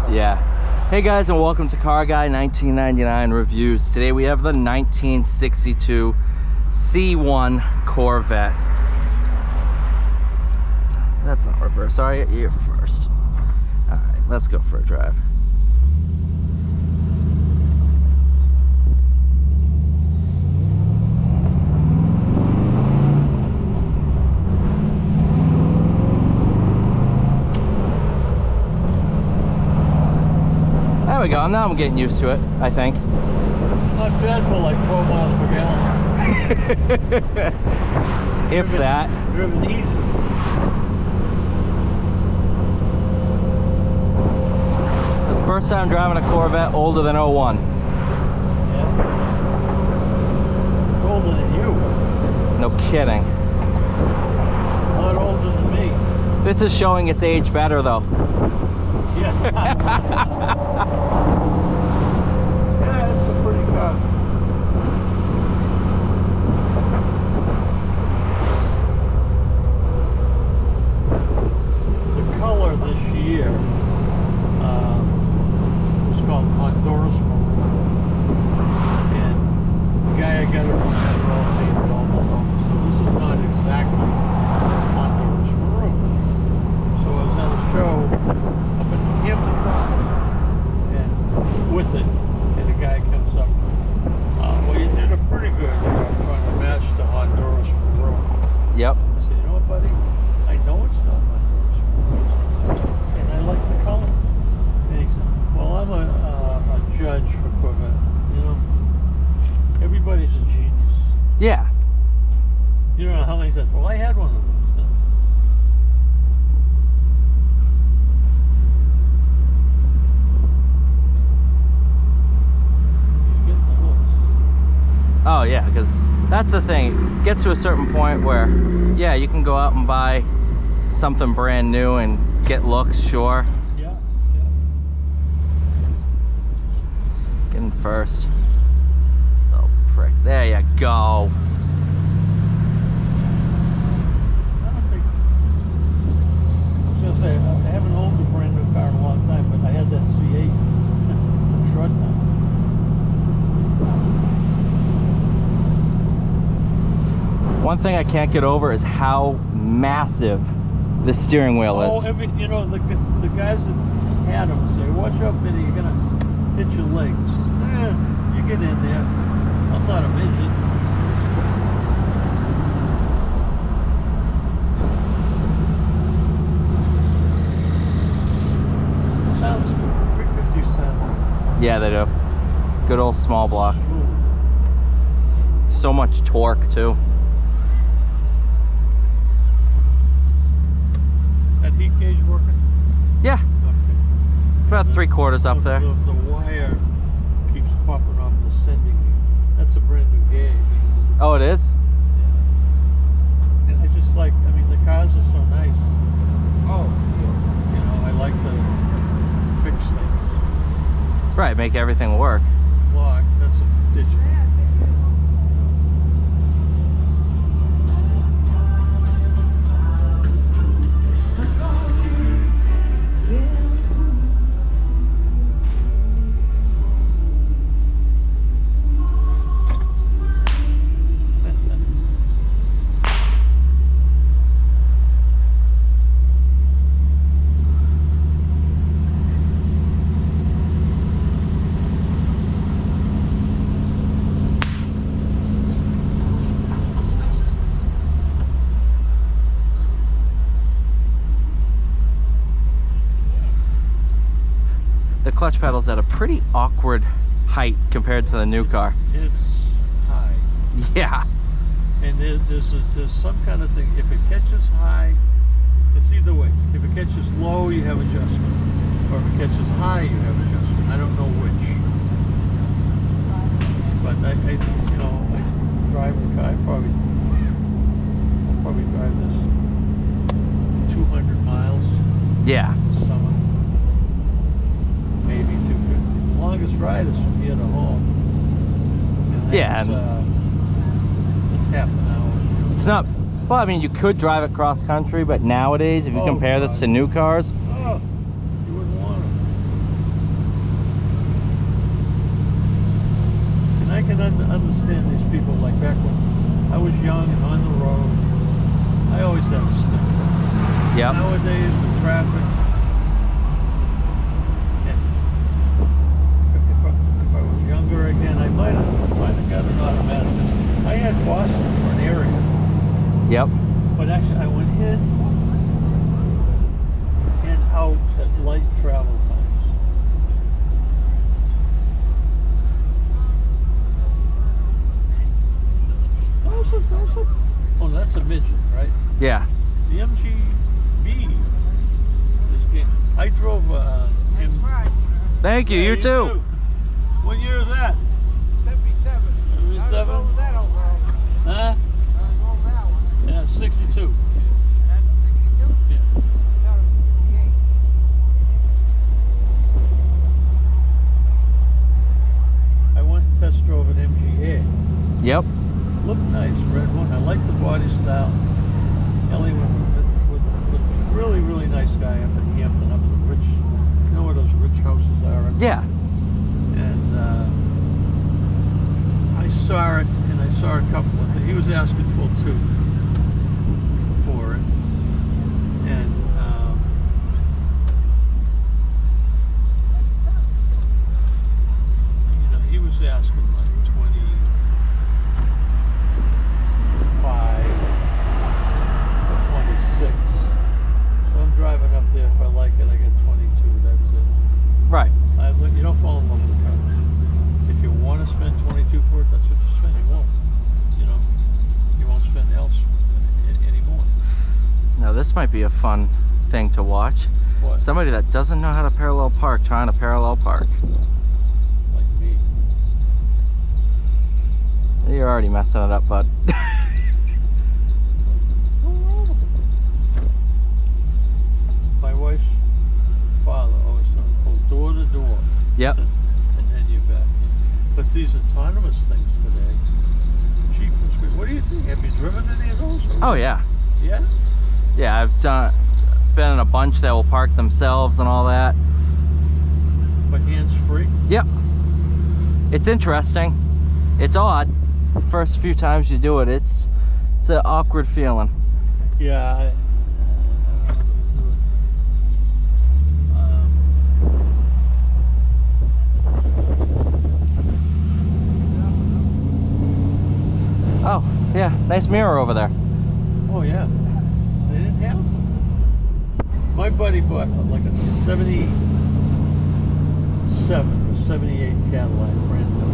Yeah. Hey guys, and welcome to Car Guy 1999 Reviews. Today we have the 1962 C1 Corvette. That's not reverse. Sorry, you're first. All right, let's go for a drive. There we go. Now I'm getting used to it, I think. Not bad for like 12 miles per gallon. If that. Driven easy. The first time driving a Corvette older than 01. Yeah. Older than you. No kidding. A lot older than me. This is showing its age better though. Yeah. Yeah, it's a pretty car. The color this year was called Honduras Maroon. And the guy I got it from had it all painted all over. So this is not exactly Honduras Maroon. So I was at a show up in Hampton, and with it, and the guy comes up, well, you did a pretty good job trying to match the Honduras Maroon. Yep. I said, you know what, buddy? I know it's not Honduras Maroon, and I like the color. And he said, well, I'm a judge for Corvette. You know, everybody's a genius. Yeah. You don't know how many times. Well, I had one of those. Oh yeah, because that's the thing. It gets to a certain point where, yeah, you can go out and buy something brand new and get looks, sure. Yeah, yeah. Getting first. Oh, prick. There you go. I don't think. I was gonna say I haven't owned a brand new car in a long time, but I had that C8 for a short time. One thing I can't get over is how massive the steering wheel is. Oh, you know, the guys that had them say, watch out, Vinny, you're gonna hit your legs. You get in there. I'm not a midget. Sounds good. 357. Yeah, they do. Good old small block. Ooh. So much torque too. That heat gauge working? Yeah, Okay. about 3/4 up there. The wire keeps popping off the sending me. That's a brand new gauge. Oh, it is? Yeah. And I just like, I mean, the cars are so nice. Oh. You know, I like to fix things. Right, make everything work. Clock, that's a digital. The clutch pedal's at a pretty awkward height compared to the new car. It's high. Yeah. And there's some kind of thing. If it catches high, it's either way. If it catches low, you have adjustment. Or if it catches high, you have adjustment. I don't know which. But I you know, I drive the car. I'll probably drive this 200 miles. Yeah. Summer. Maybe 250. The longest ride is from here to home. And Yeah, and it's half an hour. it's not. Well, I mean, you could drive it cross country, but nowadays, if you compare this to new cars, Oh, you wouldn't want them. Yeah. The MGB is getting. I drove him. Thank you. Yeah, you too. What year is that? 77. 77? That overall. Huh? Yeah, 62. That's 62? Yeah. That was 58. I went and test drove an MGA. Yep. Looked nice, red one. I like the body style. Ellie was a really, really nice guy up in Hampton, up in the rich, you know where those rich houses are? Yeah. And I saw it, and I saw a couple of things. He was asking full two for it. And you know, he was asking like 25 or 26. So I'm driving up there. If I like it, I get 22. That's it. Right. You don't fall in love with the car. If you want to spend 22 for it, that's what you spend. You won't. You know, you won't spend else anymore. Now this might be a fun thing to watch. What? Somebody that doesn't know how to parallel park trying to parallel park. Like me. You're already messing it up, bud. My wife's father always said, "Go door to door, Yep. and then you're back." But these autonomous things today, cheap and sweet. What do you think? Have you driven any of those? Oh yeah. Yeah. Yeah, I've been in a bunch that will park themselves and all that. But hands free. Yep. It's interesting. It's odd. First few times you do it, it's an awkward feeling. Yeah. Oh, yeah, nice mirror over there. Oh yeah. They didn't have them. My buddy bought like a 77 or 78 Cadillac brand new.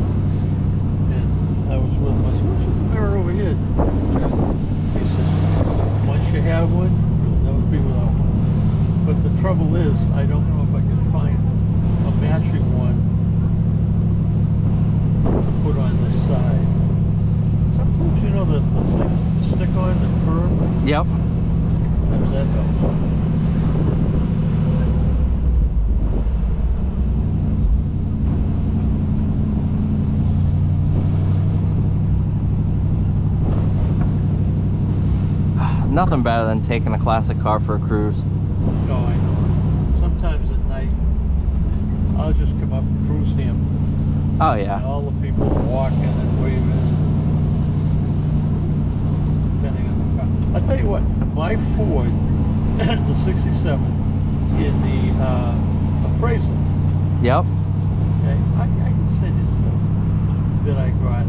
And I was with him. I said, "What's with the mirror over here?" He said, "Once you have one, you'll never be without one." But the trouble is, I don't know if I can find a matching one to put on this side. Sometimes, you know, the thing stick on the curve. Yep. How's that help? Nothing better than taking a classic car for a cruise. No, I know. Sometimes at night, I'll just come up and cruise him. Oh And yeah. all the people are walking and waving. Depending on the car. I'll tell you what, my Ford, the 67, in the appraisal, Yep. okay, I can send you stuff that I got.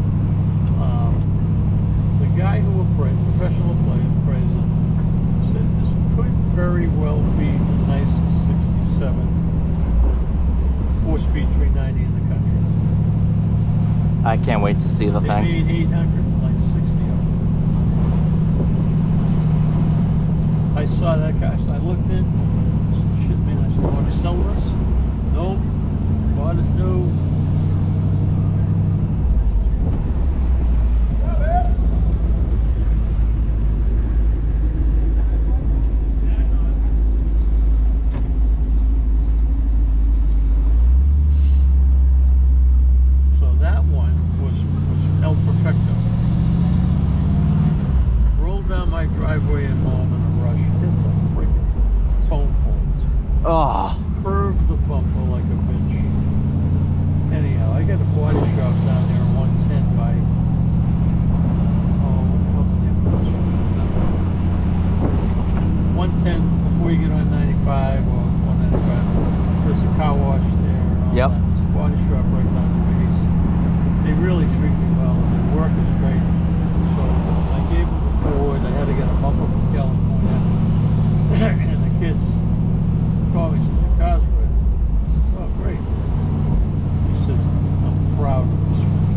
The guy who appraised, professional appraiser, said this could very well be the nicest 67 4-speed 390 in the country. I can't wait to see the They thing. made 860 of them. I saw that car. I looked in. Shit, man. I said, "Want to sell this?" Nope. Bought it new. So that one was El Perfecto. Rolled down my driveway at home in a rush. Hit the freaking phone pole. Oh, Curved the bumper like a bitch. Anyhow, I got a body shop down there in 110 by, oh, what the hell's the name of this? 110 before you get on 95 or 195. There's a car wash there and all Yep. that. There's a body shop right down the way. They really treat me well. Their work is great. So I gave them the Ford. I had to get a bumper from California. And the kids called me and said, "Your car's ready." I said, "Oh, great." He says, "I'm proud of this one.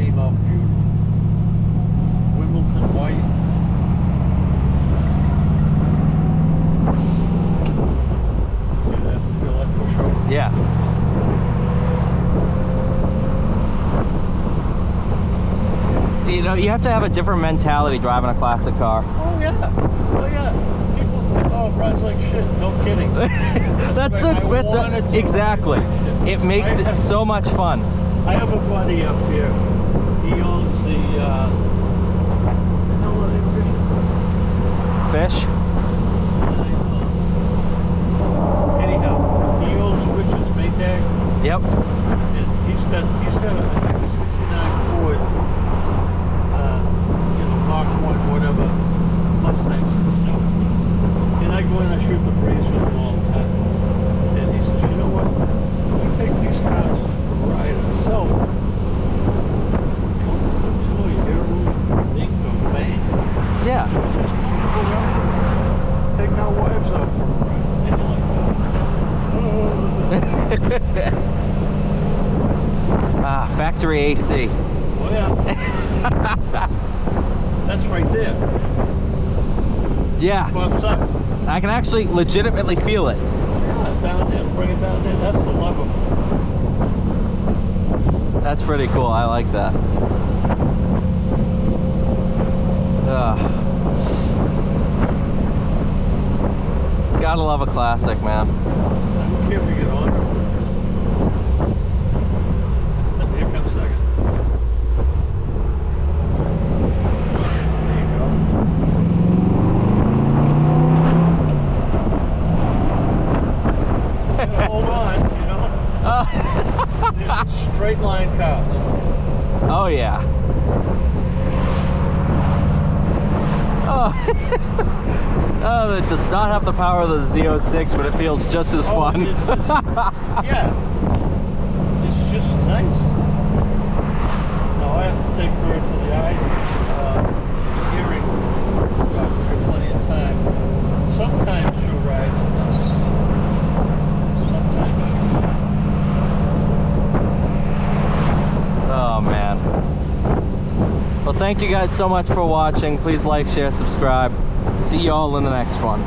Came out beautiful. Wimbledon white, Yeah. You know, you have to have a different mentality driving a classic car. Oh yeah. Oh yeah. People, oh, it runs like shit. No kidding. That's what I wanted to exactly. ride like shit. It makes it so much fun. I have a buddy up here. He owns the, what are they fishing? Fish? Anyhow, he owns Richard's Maytag. Yep. And he's got a 69 Ford, Mark 1, whatever, Mustang. And I go in and I shoot the breeze with him all the time. And he says, you know what? We take these cars for a ride ourselves. You hear them, think of bang. Yeah. It's just comfortable ride. Take our wives out for a ride. And you're like, Ah, factory AC. oh yeah. That's right there. Yeah. Bucks up. I can actually legitimately feel it. Yeah, down there, bring it down there. That's the level. That's pretty cool. I like that. Gotta love a classic, man. I don't care if you get on. Here comes second. There you go. Gotta hold on, you know. These are straight line cars. Oh yeah. Oh. Oh, it does not have the power of the Z06, but it feels just as fun. It's just, yeah. It's just nice. Now I have to take her to the eye hearing doctor plenty of time. Sometimes she'll ride with us. Sometimes she Oh man. Well, thank you guys so much for watching. Please like, share, subscribe. See you all in the next one.